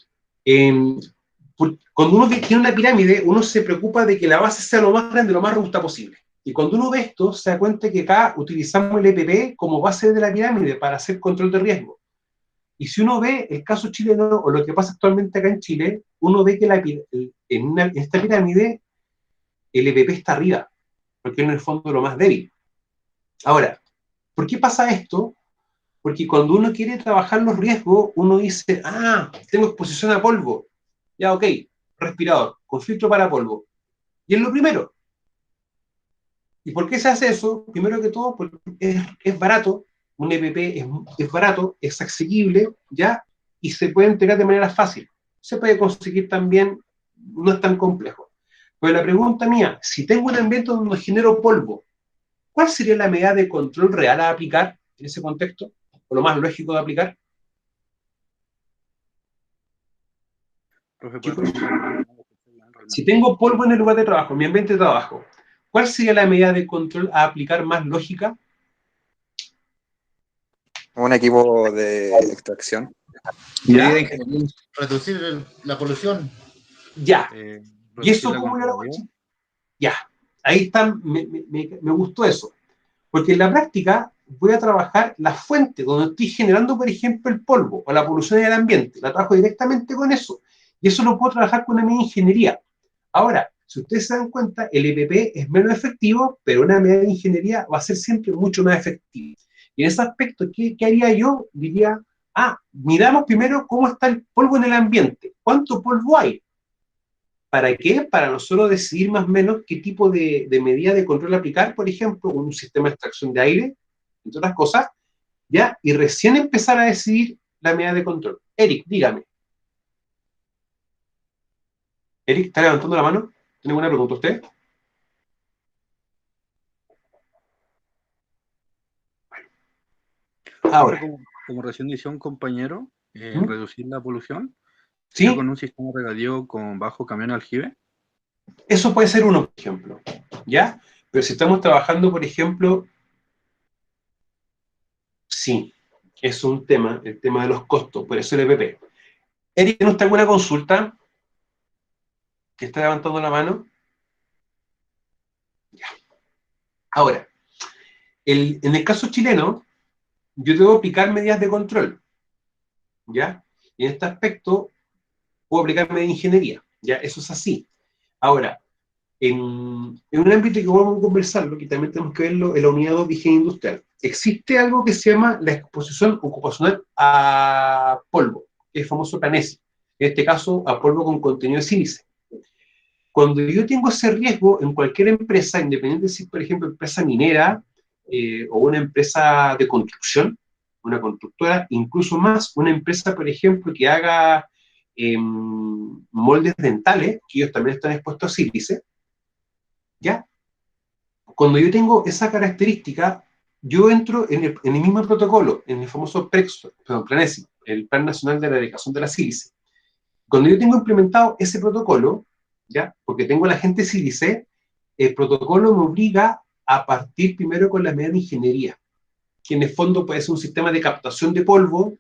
cuando uno tiene una pirámide, uno se preocupa de que la base sea lo más grande, lo más robusta posible. Y cuando uno ve esto, se da cuenta que acá utilizamos el EPP como base de la pirámide para hacer control de riesgo. Y si uno ve el caso chileno, o lo que pasa actualmente acá en Chile, uno ve que en esta pirámide el EPP está arriba, porque es en el fondo lo más débil. Ahora, ¿por qué pasa esto? Porque cuando uno quiere trabajar los riesgos, uno dice, tengo exposición a polvo. Ya, ok, respirador, con filtro para polvo. Y es lo primero. ¿Y por qué se hace eso? Primero que todo, porque es barato, un EPP es barato, es asequible, ¿ya? Y se puede entregar de manera fácil. Se puede conseguir también, no es tan complejo. Pero la pregunta mía, si tengo un ambiente donde genero polvo, ¿cuál sería la medida de control real a aplicar en ese contexto? ¿O lo más lógico de aplicar? Profe, ¿puede Chicos, repetir? si tengo polvo en el lugar de trabajo, en mi ambiente de trabajo, ¿cuál sería la medida de control a aplicar más lógica? Un equipo de extracción. ¿Ya? de ingeniería. Reducir la polución. Ya. ¿Y Reducir eso la cómo yo lo hago? contaminación. Ya. Ahí está, me gustó eso. Porque en la práctica voy a trabajar la fuente donde estoy generando, por ejemplo, el polvo o la polución del ambiente. La trabajo directamente con eso. Y eso lo puedo trabajar con una medida de ingeniería. Ahora, si ustedes se dan cuenta, el EPP es menos efectivo, pero una medida de ingeniería va a ser siempre mucho más efectiva. Y en ese aspecto, ¿qué haría yo? Diría, miramos primero cómo está el polvo en el ambiente. ¿Cuánto polvo hay? ¿Para qué? Para nosotros decidir más o menos qué tipo de medida de control aplicar, por ejemplo, un sistema de extracción de aire, entre otras cosas, ¿ya? Y recién empezar a decidir la medida de control. Eric, dígame. Eric, ¿está levantando la mano? ¿Tiene alguna pregunta usted? Ahora. Como recién decía un compañero, reducir la polución, ¿sí? con un sistema de regadío con bajo camión aljibe. Eso puede ser uno, por ejemplo, ¿ya? Pero si estamos trabajando, por ejemplo, sí, es un tema, el tema de los costos, por eso el EPP. Eric, ¿tiene usted alguna consulta? ¿Que está levantando la mano? Ya. Ahora, en el caso chileno, yo debo aplicar medidas de control, ¿ya? Y en este aspecto, puedo aplicar medidas de ingeniería, ¿ya? Eso es así. Ahora, en un ámbito que vamos a conversarlo, que también tenemos que verlo en la unidad 2 de higiene industrial, existe algo que se llama la exposición ocupacional a polvo, que es el famoso PANESI, en este caso a polvo con contenido de sílice. Cuando yo tengo ese riesgo en cualquier empresa, independiente si, por ejemplo, empresa minera o una empresa de construcción, una constructora, incluso más una empresa, por ejemplo, que haga moldes dentales, que ellos también están expuestos a sílice, ¿ya? Cuando yo tengo esa característica, yo entro en el mismo protocolo, en el famoso PNESI, el Plan Nacional de Erradicación de la Sílice. Cuando yo tengo implementado ese protocolo, ¿ya? Porque tengo la gente sílice, el protocolo me obliga a partir primero con la medida de ingeniería, que en el fondo puede ser un sistema de captación de polvo,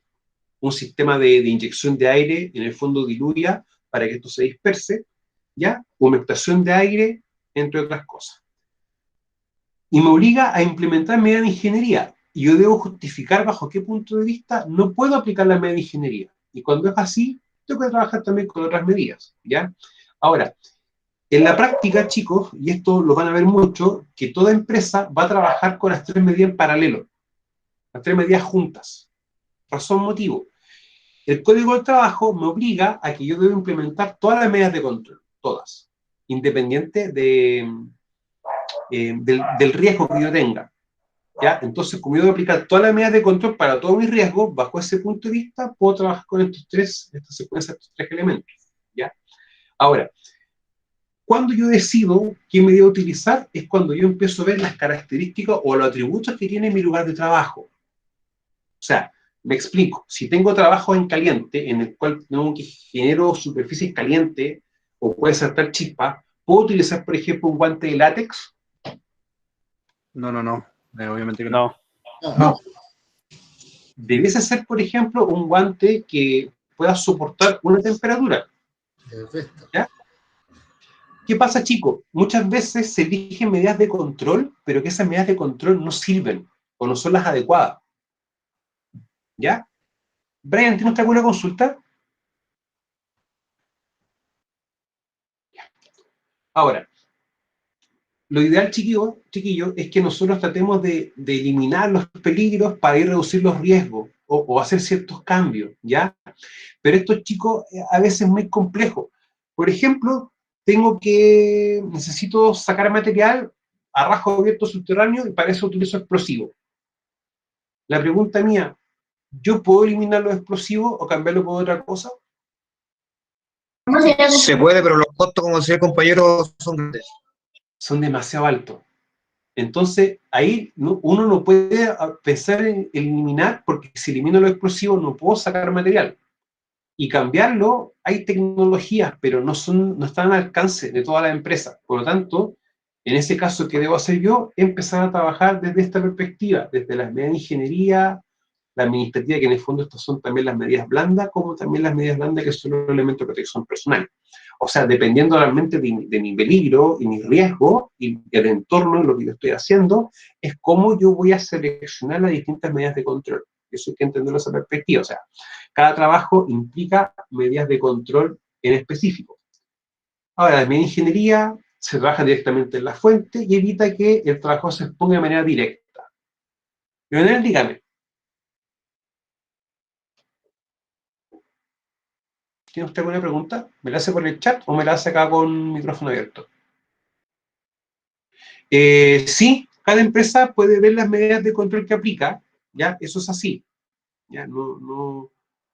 un sistema de inyección de aire, en el fondo diluya para que esto se disperse, ¿ya? Humectación de aire, entre otras cosas. Y me obliga a implementar medidas de ingeniería. Y yo debo justificar bajo qué punto de vista no puedo aplicar la medida de ingeniería. Y cuando es así, tengo que trabajar también con otras medidas, ¿ya? Ahora, en la práctica, chicos, y esto lo van a ver mucho, que toda empresa va a trabajar con las tres medidas en paralelo, las tres medidas juntas. Razón, motivo. El Código del Trabajo me obliga a que yo debo implementar todas las medidas de control, todas, independiente del riesgo que yo tenga, ¿ya? Entonces, como yo debo aplicar todas las medidas de control para todos mis riesgos, bajo ese punto de vista, puedo trabajar con esta secuencia, estos tres elementos, ¿ya? Ahora, cuando yo decido qué medida utilizar, es cuando yo empiezo a ver las características o los atributos que tiene mi lugar de trabajo. O sea, me explico, si tengo trabajo en caliente, en el cual tengo que genero superficies calientes, o puede saltar chispa, ¿puedo utilizar, por ejemplo, un guante de látex? No, obviamente que No. No. Debiese ser, por ejemplo, un guante que pueda soportar una temperatura. ¿Ya? ¿Qué pasa, chicos? Muchas veces se eligen medidas de control, pero que esas medidas de control no sirven o no son las adecuadas. ¿Ya? Brian, ¿tiene usted alguna consulta? Ahora, lo ideal, chiquillo, es que nosotros tratemos de eliminar los peligros para ir a reducir los riesgos o hacer ciertos cambios, ¿ya? Pero esto, chicos, a veces es muy complejo. Por ejemplo, necesito sacar material a rajo abierto subterráneo y para eso utilizo explosivos. La pregunta mía, ¿yo puedo eliminar los explosivos o cambiarlo por otra cosa? Se puede, pero los costos, como decía el compañero, son grandes. Son demasiado altos. Entonces, ahí uno no puede pensar en eliminar, porque si elimino los explosivos no puedo sacar material. Y cambiarlo, hay tecnologías, pero no están al alcance de toda la empresa. Por lo tanto, en ese caso, ¿qué debo hacer yo? Empezar a trabajar desde esta perspectiva, desde las medidas de ingeniería, la administrativa, que en el fondo estas son también las medidas blandas, como también las medidas blandas que son los elementos de protección personal. O sea, dependiendo realmente de mi peligro y mi riesgo y el entorno de lo que yo estoy haciendo, es cómo yo voy a seleccionar las distintas medidas de control. Eso hay que entenderlo esa perspectiva. O sea, cada trabajo implica medidas de control en específico. Ahora, la media ingeniería se trabaja directamente en la fuente y evita que el trabajo se exponga de manera directa. Leonel, dígame. ¿Tiene usted alguna pregunta? ¿Me la hace por el chat o me la hace acá con micrófono abierto? Sí, cada empresa puede ver las medidas de control que aplica, ¿ya? Eso es así. ¿Ya?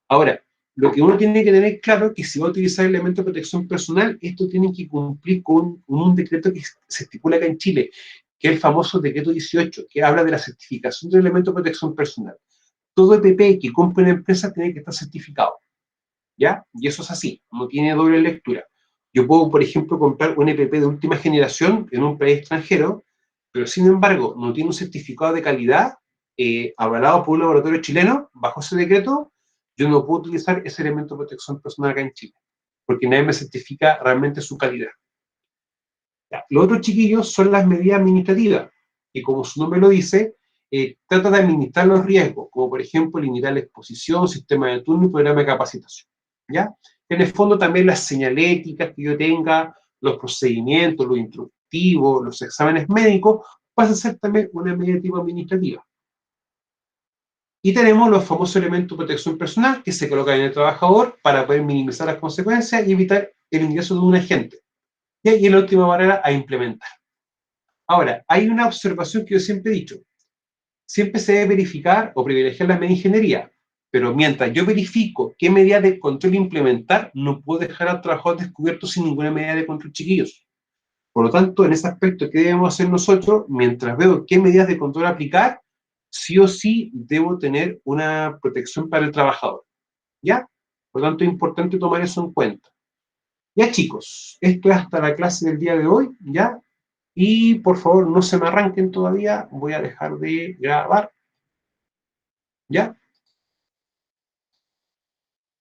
Ahora, lo que uno tiene que tener claro es que si va a utilizar elementos de protección personal, esto tiene que cumplir con un decreto que se estipula acá en Chile, que es el famoso decreto 18, que habla de la certificación de elementos de protección personal. Todo EPP que compre una empresa tiene que estar certificado. ¿Ya? Y eso es así, no tiene doble lectura. Yo puedo, por ejemplo, comprar un EPP de última generación en un país extranjero, pero sin embargo no tiene un certificado de calidad avalado por un laboratorio chileno, bajo ese decreto, yo no puedo utilizar ese elemento de protección personal acá en Chile, porque nadie me certifica realmente su calidad. Ya. Los otros, chiquillos, son las medidas administrativas, y como su nombre lo dice, trata de administrar los riesgos, como por ejemplo limitar la exposición, sistema de turno y programa de capacitación. ¿Ya? En el fondo también las señaléticas que yo tenga, los procedimientos, los instructivos, los exámenes médicos, pasan a ser también una medida de tipo administrativa. Y tenemos los famosos elementos de protección personal que se colocan en el trabajador para poder minimizar las consecuencias y evitar el ingreso de un agente. Y la última barrera a implementar. Ahora, hay una observación que yo siempre he dicho. Siempre se debe verificar o privilegiar la medida de ingeniería, pero mientras yo verifico qué medida de control implementar, no puedo dejar al trabajador descubierto sin ninguna medida de control, chiquillos. Por lo tanto, en ese aspecto, ¿qué debemos hacer nosotros? Mientras veo qué medidas de control aplicar, sí o sí debo tener una protección para el trabajador. ¿Ya? Por lo tanto, es importante tomar eso en cuenta. Ya, chicos, esto es hasta la clase del día de hoy, ¿ya? Y por favor, no se me arranquen todavía, voy a dejar de grabar. ¿Ya?